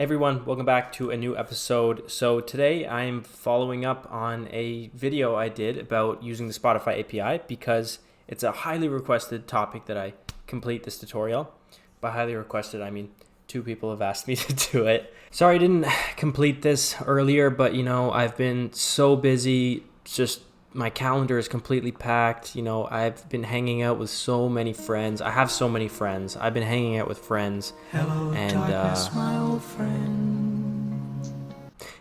Everyone, welcome back to a new episode. So today I'm following up on a video I did about using the Spotify API because it's a highly requested topic that I complete this tutorial. By highly requested, I mean 2 people have asked me to do it. Sorry I didn't complete this earlier, but I've been so busy, just my calendar is completely packed. I've been hanging out with so many friends. I have so many friends. I've been hanging out with friends. Hello, and darkness, my old friend.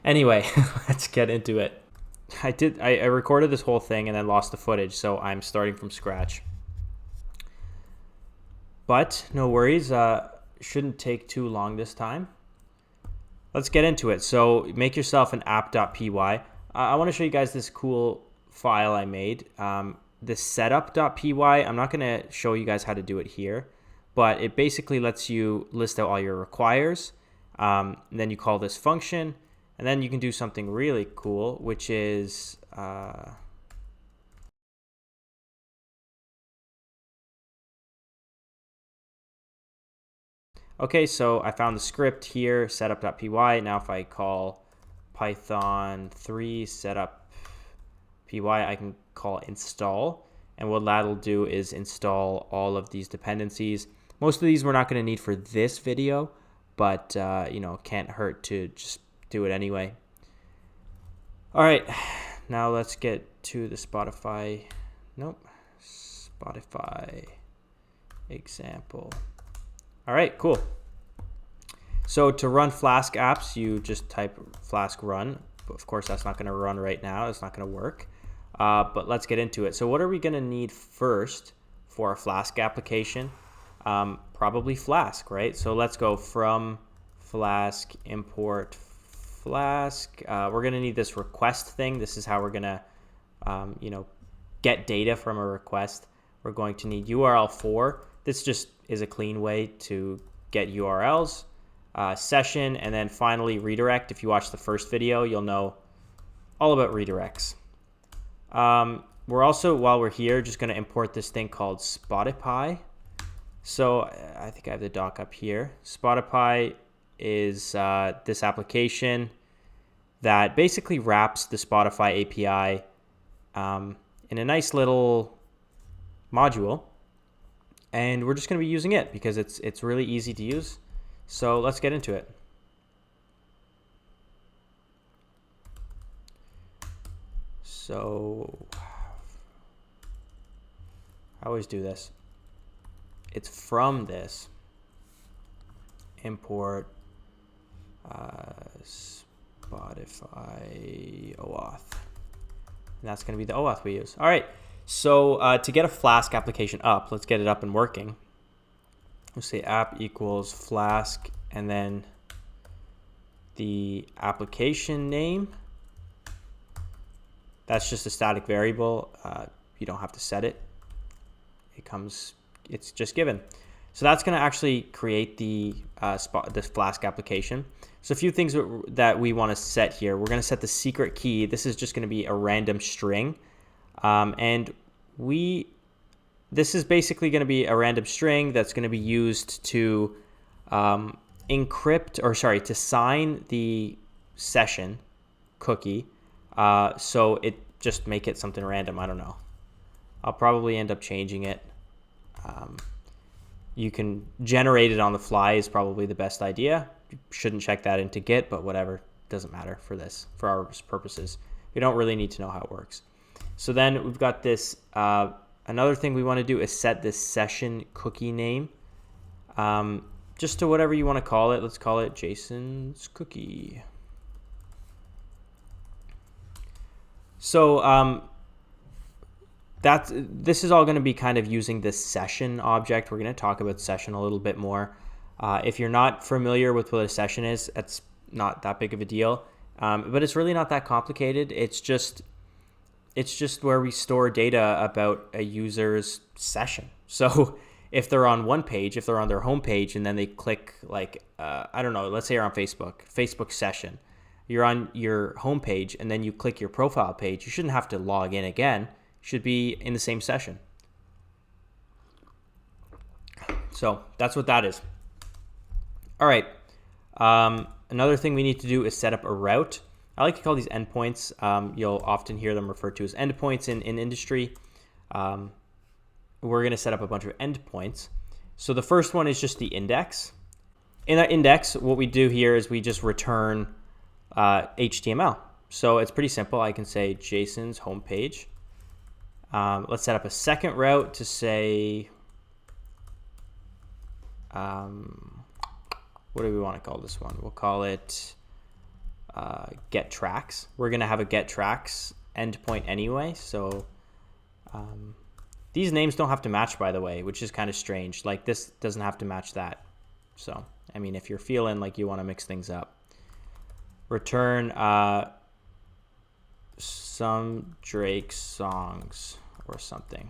Anyway, let's get into it. I recorded this whole thing and then lost the footage, so I'm starting from scratch. But no worries, shouldn't take too long this time. Let's get into it. So make yourself an app.py. I want to show you guys this cool file I made. This setup.py, I'm not going to show you guys how to do it here, but it basically lets you list out all your requires. And then you call this function, and then you can do something really cool, which is okay, so I found the script here, setup.py. Now if I call Python 3 setup.py, I can call install. And what that'll do is install all of these dependencies. Most of these we're not going to need for this video, but it can't hurt to just do it anyway. All right, now let's get to the Spotify example. All right, cool. So to run Flask apps, you just type Flask run. But of course, that's not going to run right now. It's not going to work. But let's get into it. So what are we going to need first for a Flask application? Probably Flask, right? So let's go from Flask, import Flask. We're going to need this request thing. This is how we're going to, get data from a request. We're going to need URL4. This just is a clean way to get URLs, session, and then finally redirect. If you watch the first video, you'll know all about redirects. We're also, while we're here, just going to import this thing called SpotifyApi. So I think I have the doc up here. SpotifyApi is this application that basically wraps the Spotify API in a nice little module. And we're just going to be using it because it's really easy to use. So let's get into it. So I always do this. It's from this import Spotify OAuth. And that's going to be the OAuth we use. All right. So to get a Flask application up, let's get it up and working. We'll say app equals Flask and then the application name. That's just a static variable. You don't have to set it. It's just given. So that's going to actually create the this Flask application. So a few things that we want to set here. We're going to set the secret key. This is just going to be a random string. And this is basically going to be a random string that's going to be used to to sign the session cookie. So it just make it something random. I don't know. I'll probably end up changing it. You can generate it on the fly is probably the best idea. You shouldn't check that into Git, but whatever. Doesn't matter for our purposes. We don't really need to know how it works. So then we've got this. Another thing we want to do is set this session cookie name. Just to whatever you want to call it. Let's call it Jason's cookie. So this is all going to be kind of using this session object. We're going to talk about session a little bit more. If you're not familiar with what a session is, that's not that big of a deal. But it's really not that complicated. It's just where we store data about a user's session. So if they're on one page, if they're on their home page, and then they click I don't know, let's say you're on Facebook session. You're on your home page, and then you click your profile page. You shouldn't have to log in again. You should be in the same session. So that's what that is. All right. Another thing we need to do is set up a route. I like to call these endpoints. You'll often hear them referred to as endpoints in industry. We're going to set up a bunch of endpoints. So the first one is just the index. In that index, what we do here is we just return HTML. So it's pretty simple. I can say Jason's homepage. Let's set up a second route to say, what do we want to call this one? We'll call it get tracks. We're going to have a get tracks endpoint anyway. So these names don't have to match, by the way, which is kind of strange. Like this doesn't have to match that. So, I mean, if you're feeling like you want to mix things up, return some Drake songs or something.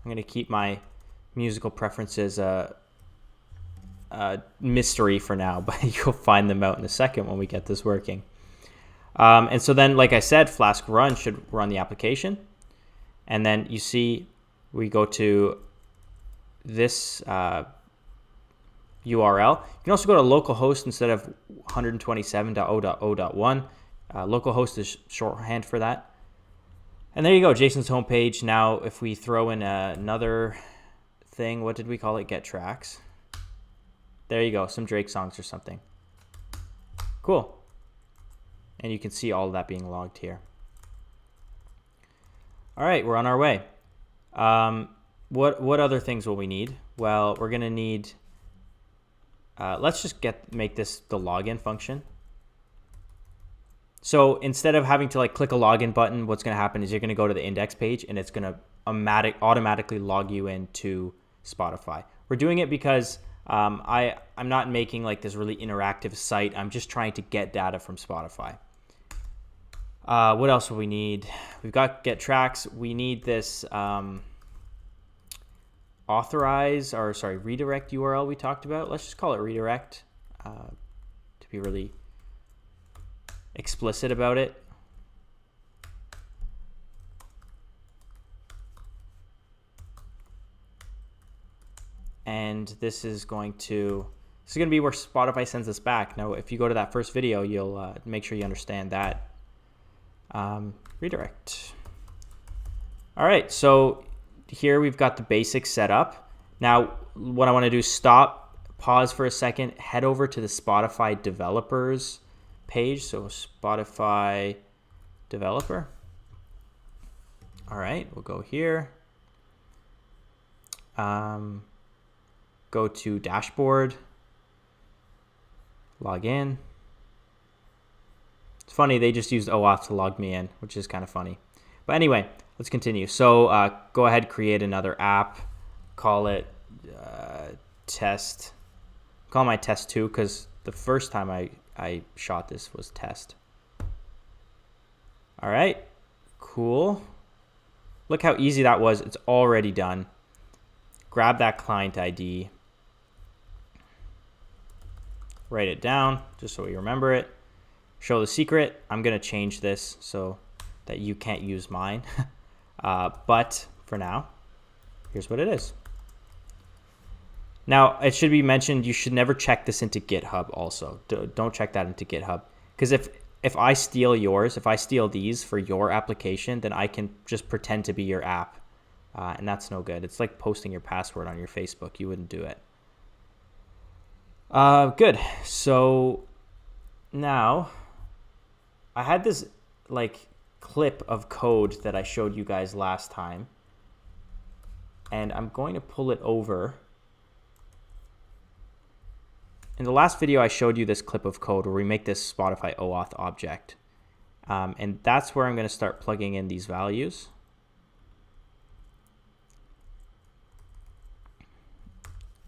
I'm going to keep my musical preferences a mystery for now, but you'll find them out in a second when we get this working. And so then, like I said, Flask run should run the application. And then you see we go to this URL. You can also go to localhost instead of 127.0.0.1. Localhost is shorthand for that. And there you go, Jason's homepage. Now, if we throw in another thing, what did we call it? Get tracks. There you go, some Drake songs or something. Cool. And you can see all of that being logged here. All right, we're on our way. What other things will we need? Well, we're gonna need, let's just make this the login function. So instead of having to like click a login button, what's gonna happen is you're gonna go to the index page and it's gonna automatically log you into Spotify. We're doing it because I'm not making like this really interactive site. I'm just trying to get data from Spotify. What else will we need? We've got get tracks. We need this redirect URL we talked about. Let's just call it redirect to be really explicit about it. And this is going to be where Spotify sends us back. Now, if you go to that first video, you'll make sure you understand that. Redirect. All right, so here we've got the basics set up. Now, what I want to do is pause for a second, head over to the Spotify developers page. So Spotify developer. All right, we'll go here. Go to dashboard, log in. It's funny, they just used OAuth to log me in, which is kind of funny. But anyway, let's continue. So go ahead, create another app, call it test. Call my test 2 because the first time I shot this was test. All right, cool. Look how easy that was. It's already done. Grab that client ID. Write it down just so we remember it. Show the secret. I'm going to change this so that you can't use mine. But for now, here's what it is. Now, it should be mentioned you should never check this into GitHub also. Don't check that into GitHub. Because if I steal yours, if I steal these for your application, then I can just pretend to be your app. And that's no good. It's like posting your password on your Facebook. You wouldn't do it. Good. So now I had this like clip of code that I showed you guys last time, and I'm going to pull it over. In the last video, I showed you this clip of code where we make this Spotify OAuth object. And that's where I'm going to start plugging in these values.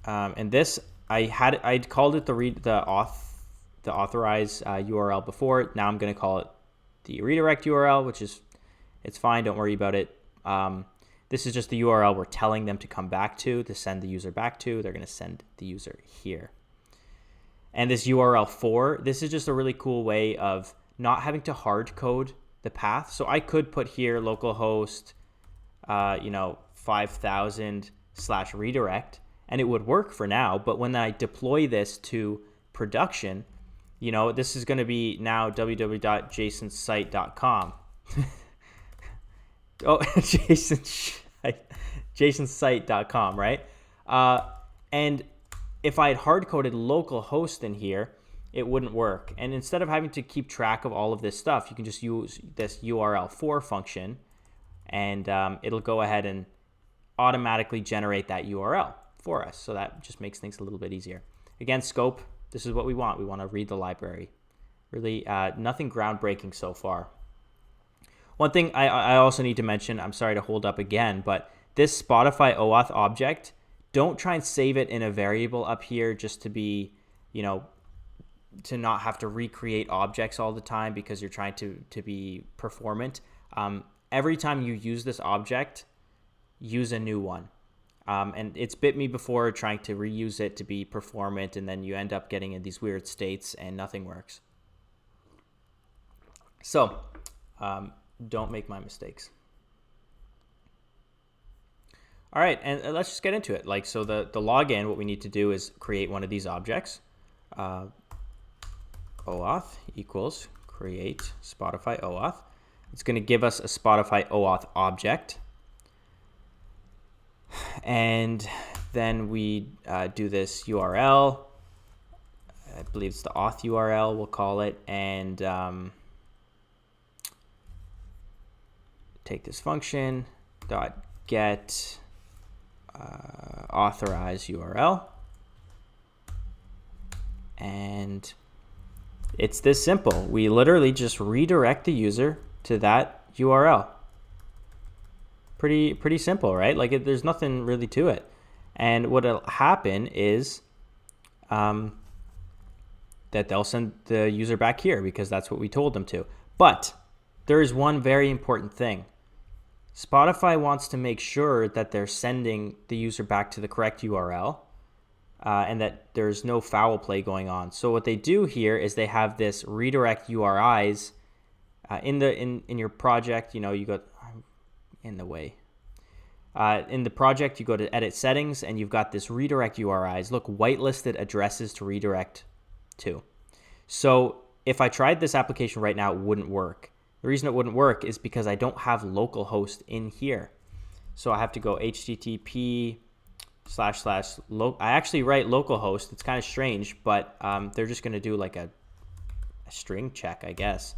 And this, I'd called it the authorize URL before. Now I'm going to call it the redirect URL, which is, it's fine. Don't worry about it. This is just the URL we're telling them to come back to send the user back to. They're going to send the user here. And this URL 4, this is just a really cool way of not having to hard code the path. So I could put here localhost, 5000/redirect. and it would work for now. But when I deploy this to production, this is going to be now www.jasonsite.com. Oh, jasonsite.com, right? And if I had hard-coded localhost in here, it wouldn't work. And instead of having to keep track of all of this stuff, you can just use this URL function, and it'll go ahead and automatically generate that URL for us. So that just makes things a little bit easier. Again, scope, this is what we want. We want to read the library. Really, nothing groundbreaking so far. One thing I also need to mention, I'm sorry to hold up again, but this Spotify OAuth object, don't try and save it in a variable up here just to be, to not have to recreate objects all the time because you're trying to be performant. Every time you use this object, use a new one. And it's bit me before trying to reuse it to be performant, and then you end up getting in these weird states and nothing works. So don't make my mistakes. All right, and let's just get into it. So the login, what we need to do is create one of these objects. OAuth equals create Spotify OAuth. It's going to give us a Spotify OAuth object. And then we do this URL. I believe it's the auth URL, we'll call it. And take this function, .get authorize URL. And it's this simple. We literally just redirect the user to that URL. Pretty simple, right? There's nothing really to it. And what'll happen is that they'll send the user back here because that's what we told them to. But there is one very important thing. Spotify wants to make sure that they're sending the user back to the correct URL. And that there's no foul play going on. So what they do here is they have this redirect URIs in your project. You go in the way. In the project, you go to edit settings, and you've got this redirect URIs. Look, whitelisted addresses to redirect to. So if I tried this application right now, it wouldn't work. The reason it wouldn't work is because I don't have localhost in here. So I have to go HTTP / I actually write localhost. It's kind of strange, but they're just going to do a string check, I guess.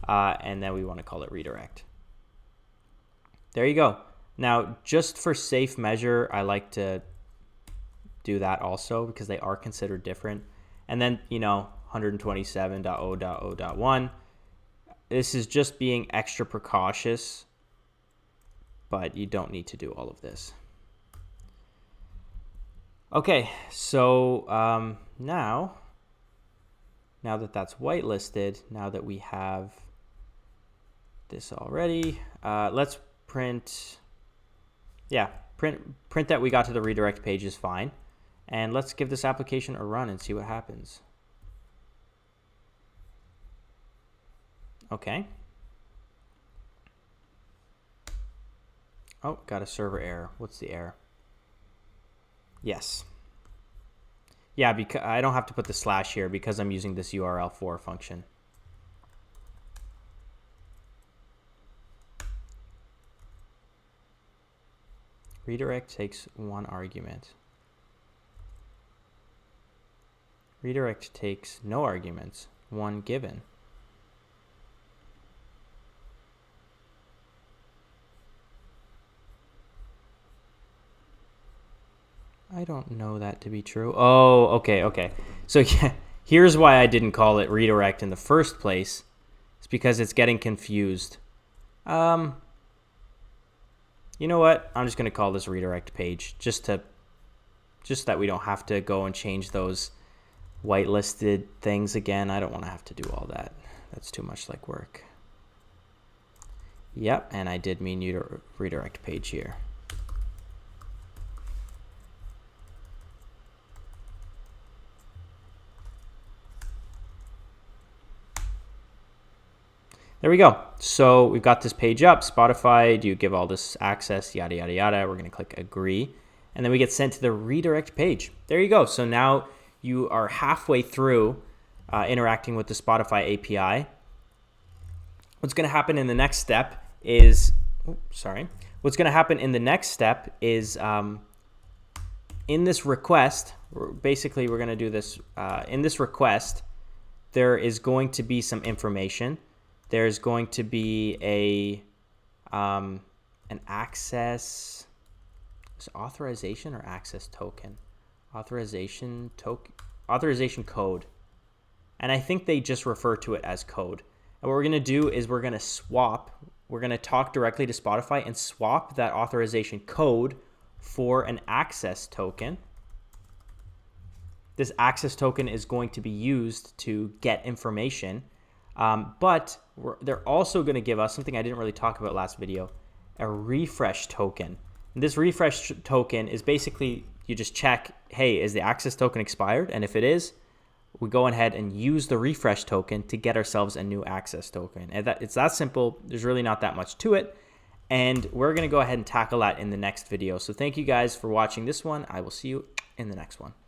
And then we want to call it redirect. There you go. Now, just for safe measure, I like to do that also because they are considered different. And then, 127.0.0.1. This is just being extra precautious, but you don't need to do all of this. Okay, so now that that's whitelisted, now that we have this already, let's print that we got to the redirect page is fine. And let's give this application a run and see what happens. Okay. Oh, got a server error. What's the error? Yes. Yeah, because I don't have to put the slash here because I'm using this URL function. Redirect takes one argument. Redirect takes no arguments, one given. I don't know that to be true. Oh, okay. So yeah, here's why I didn't call it redirect in the first place. It's because it's getting confused. You know what? I'm just going to call this redirect page just that we don't have to go and change those whitelisted things again. I don't want to have to do all that. That's too much work. Yep, and I did mean redirect page here. There we go. So we've got this page up. Spotify, do you give all this access? Yada, yada, yada. We're going to click agree. and then we get sent to the redirect page. There you go. So now you are halfway through interacting with the Spotify API. What's going to happen in the next step is, What's going to happen in the next step is in this request, basically we're going to do this, in this request, there is going to be some information. There's going to be an access, is it authorization or access token? Authorization code. And I think they just refer to it as code. And what we're going to do is we're going to talk directly to Spotify and swap that authorization code for an access token. This access token is going to be used to get information, but they're also going to give us something I didn't really talk about last video, a refresh token. And this refresh token is basically, you just check, hey, is the access token expired? And if it is, we go ahead and use the refresh token to get ourselves a new access token. And it's that simple. There's really not that much to it. And we're going to go ahead and tackle that in the next video. So thank you guys for watching this one. I will see you in the next one.